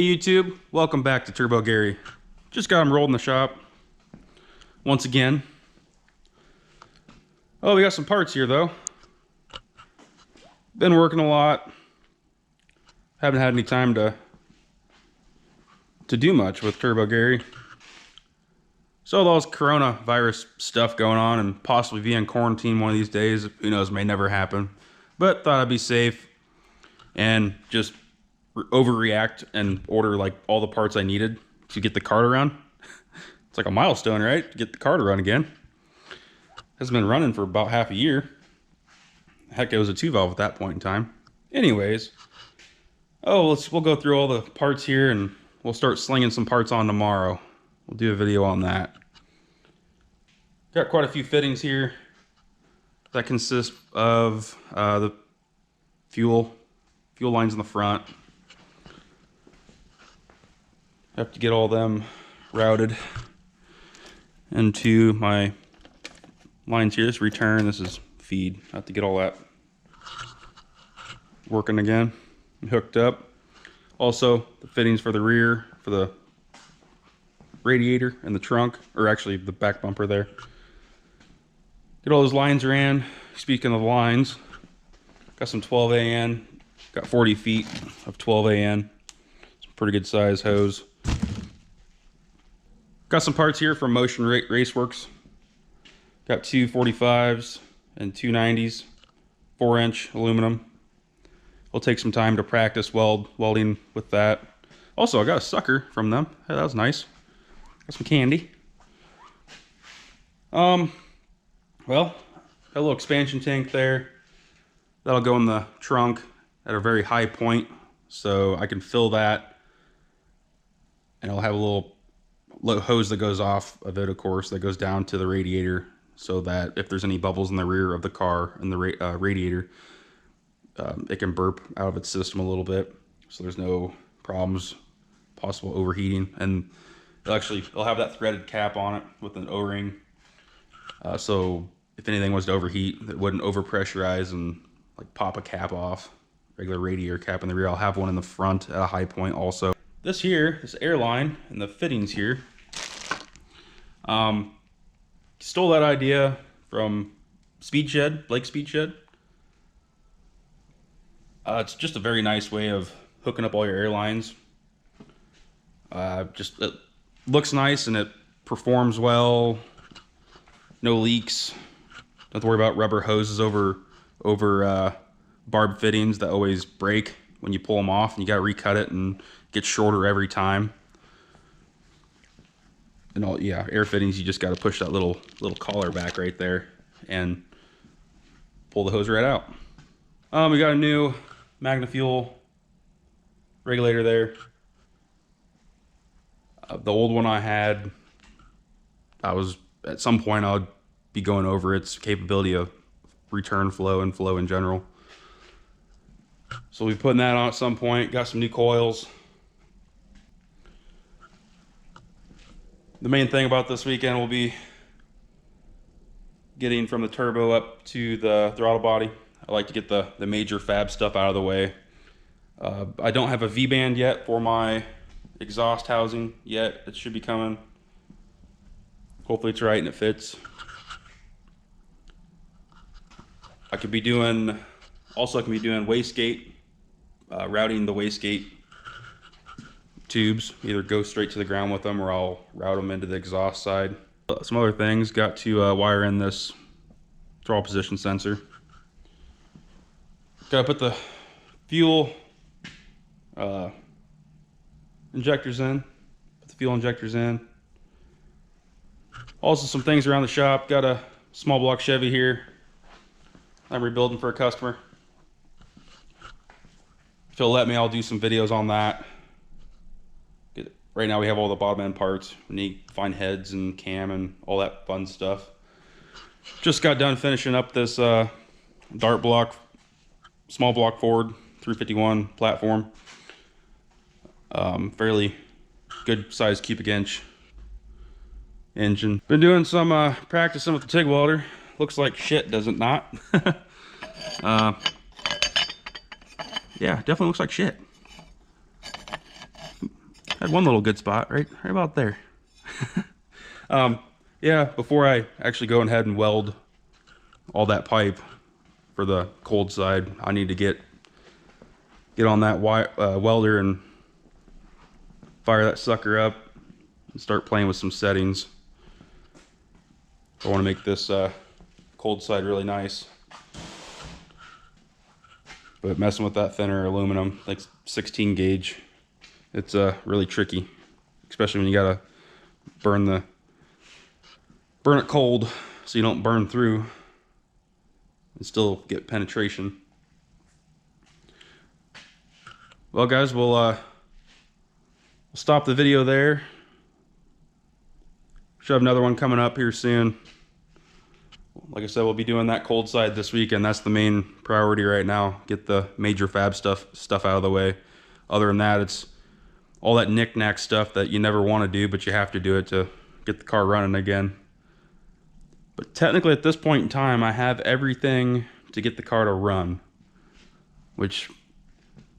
YouTube, welcome back to TurboGary. Just got them rolled in the shop once again. Oh, we got some parts here though. Been working a lot. Haven't had any time to do much with TurboGary. So all this coronavirus stuff going on and possibly be in quarantine one of these days, who knows, may never happen. But thought I'd be safe and just overreact and order like all the parts I needed to get the car to run. It's like a milestone, right? To get the car to run again. Hasn't been running for about half a year. Heck, it was a 2-valve at that point in time. Anyways, we'll go through all the parts here and we'll start slinging some parts on tomorrow. We'll do a video on that. Got quite a few fittings here that consist of the fuel lines in the front. Have to get all them routed into my lines here. This return, this is feed. Have to get all that working again and hooked up. Also, the fittings for the rear, for the radiator and the trunk, or actually the back bumper there. Get all those lines ran. Speaking of lines, got some 12 AN, got 40 feet of 12 AN. Some pretty good size hose. Got some parts here from Motion Raceworks. Got two 45s and two 90s, 4-inch aluminum. It'll take some time to practice welding with that. Also, I got a sucker from them. Hey, that was nice. Got some candy. Well, got a little expansion tank there. That'll go in the trunk at a very high point, so I can fill that, and I'll have a little hose that goes off of it, of course, that goes down to the radiator, so that if there's any bubbles in the rear of the car and the radiator, it can burp out of its system a little bit, so there's no problems, possible overheating. And it'll have that threaded cap on it with an O-ring, so if anything was to overheat, it wouldn't overpressurize and like pop a cap off. Regular radiator cap in the rear. I'll have one in the front at a high point also. This here, this airline and the fittings here, stole that idea from Blake Speed Shed. It's just a very nice way of hooking up all your airlines. It looks nice and it performs well. No leaks. Don't have to worry about rubber hoses over barb fittings that always break when you pull them off, and you gotta recut it and get shorter every time. And air fittings, you just gotta push that little collar back right there and pull the hose right out. We got a new Magna Fuel regulator there. The old one I had, at some point I would be going over its capability of return flow and flow in general. So we'll be putting that on at some point. Got some new coils. The main thing about this weekend will be getting from the turbo up to the throttle body. I like to get the major fab stuff out of the way. I don't have a V-band yet for my exhaust housing yet. It should be coming. Hopefully it's right and it fits. I could be doing wastegate, routing the wastegate tubes. Either go straight to the ground with them or I'll route them into the exhaust side. Some other things, got to wire in this throttle position sensor. Gotta put the fuel injectors in. Put the fuel injectors in. Also some things around the shop. Got a small block Chevy here I'm rebuilding for a customer. If he'll let me, I'll do some videos on that. Right now we have all the bottom end parts. We need to find heads and cam and all that fun stuff. Just got done finishing up this dart block, small block Ford 351 platform. Fairly good size cubic inch engine. Been doing some practicing with the TIG welder. Looks like shit, does it not? Yeah, definitely looks like shit. Had one little good spot right about there. Yeah, before I actually go ahead and weld all that pipe for the cold side, I need to get on that welder and fire that sucker up and start playing with some settings. I want to make this cold side really nice. But messing with that thinner aluminum, like 16 gauge, it's really tricky, especially when you gotta burn it cold so you don't burn through and still get penetration. Well, guys, we'll stop the video there. Should have another one coming up here soon. Like I said, we'll be doing that cold side this weekend. That's the main priority right now. Get the major fab stuff out of the way. Other than that, it's all that knick-knack stuff that you never want to do, but you have to do it to get the car running again. But technically at this point in time, I have everything to get the car to run, which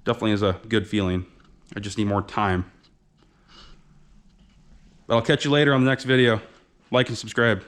definitely is a good feeling. I just need more time. But I'll catch you later on the next video. Like and subscribe.